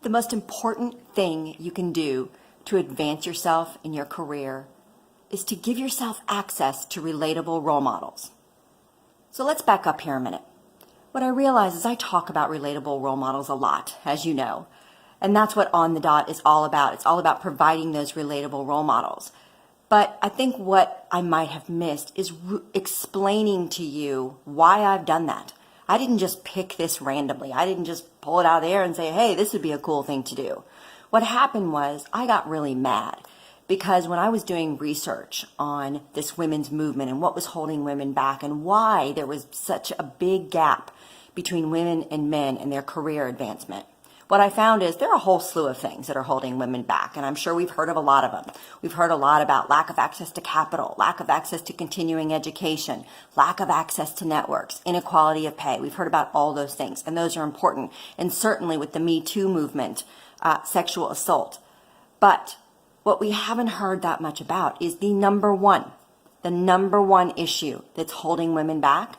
The most important thing you can do to advance yourself in your career is to give yourself access to relatable role models. So let's back up here a minute. What I realize is I talk about relatable role models a lot, as you know, and that's what On the Dot is all about. It's all about providing those relatable role models. But I think what I might have missed is explaining to you why I've done that. I didn't just pick this randomly. I didn't just pull it out of the air and say, hey, this would be a cool thing to do. What happened was I got really mad because when I was doing research on this women's movement and what was holding women back and why there was such a big gap between women and men in their career advancement, what I found is there are a whole slew of things that are holding women back, and I'm sure we've heard of a lot of them. We've heard a lot about lack of access to capital, lack of access to continuing education, lack of access to networks, inequality of pay. We've heard about all those things, and those are important, and certainly with the Me Too movement, sexual assault. But what we haven't heard that much about is the number one issue that's holding women back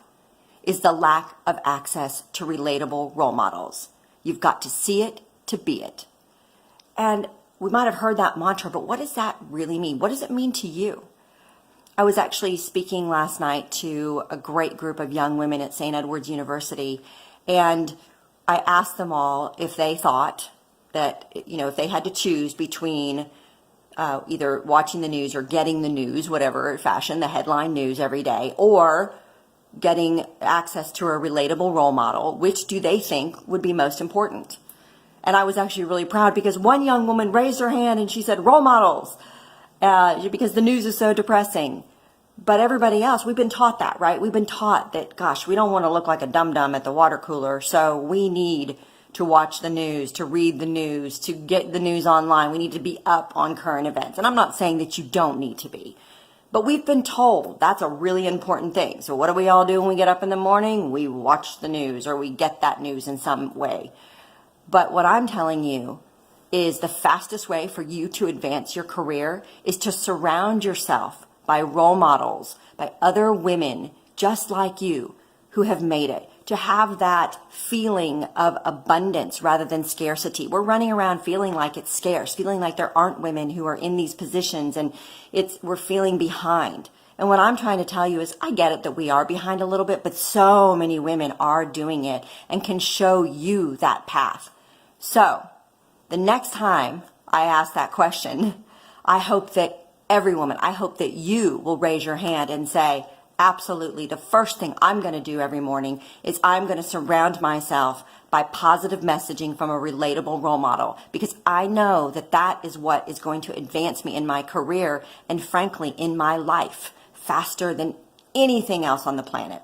is the lack of access to relatable role models. You've got to see it to be it. And we might have heard that mantra, but what does that really mean? What does it mean to you? I was actually speaking last night to a great group of young women at St. Edward's University, and I asked them all if they thought that, if they had to choose between either watching the news or getting the news, whatever fashion, the headline news every day, or getting access to a relatable role model, which do they think would be most important? And I was actually really proud because one young woman raised her hand and she said, role models, because the news is so depressing. But everybody else, we've been taught that, right? We've been taught that, gosh, we don't want to look like a dum-dum at the water cooler, so we need to watch the news, to read the news, to get the news online. We need to be up on current events. And I'm not saying that you don't need to be. But we've been told that's a really important thing. So what do we all do when we get up in the morning? We watch the news or we get that news in some way. But what I'm telling you is the fastest way for you to advance your career is to surround yourself by role models, by other women just like you who have made it, to have that feeling of abundance rather than scarcity. We're running around feeling like it's scarce, feeling like there aren't women who are in these positions, and we're feeling behind. And what I'm trying to tell you is I get it that we are behind a little bit, but so many women are doing it and can show you that path. So the next time I ask that question, I hope that every woman, I hope that you will raise your hand and say, absolutely, the first thing I'm going to do every morning is I'm going to surround myself by positive messaging from a relatable role model, because I know that that is what is going to advance me in my career and frankly in my life faster than anything else on the planet.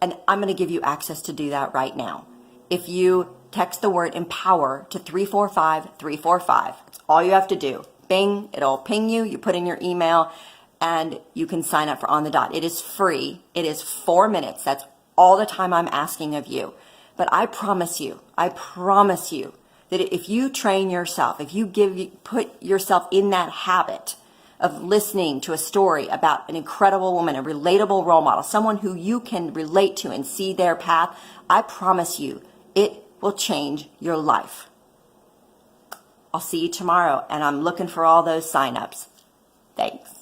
And I'm going to give you access to do that right now. If you text the word empower to 345-345, that's all you have to do. Bing, it'll ping you, you put in your email, and you can sign up for On the Dot. It is free. It is 4 minutes. That's all the time I'm asking of you. But I promise you that if you train yourself, if you put yourself in that habit of listening to a story about an incredible woman, a relatable role model, someone who you can relate to and see their path, I promise you it will change your life. I'll see you tomorrow, and I'm looking for all those signups. Thanks.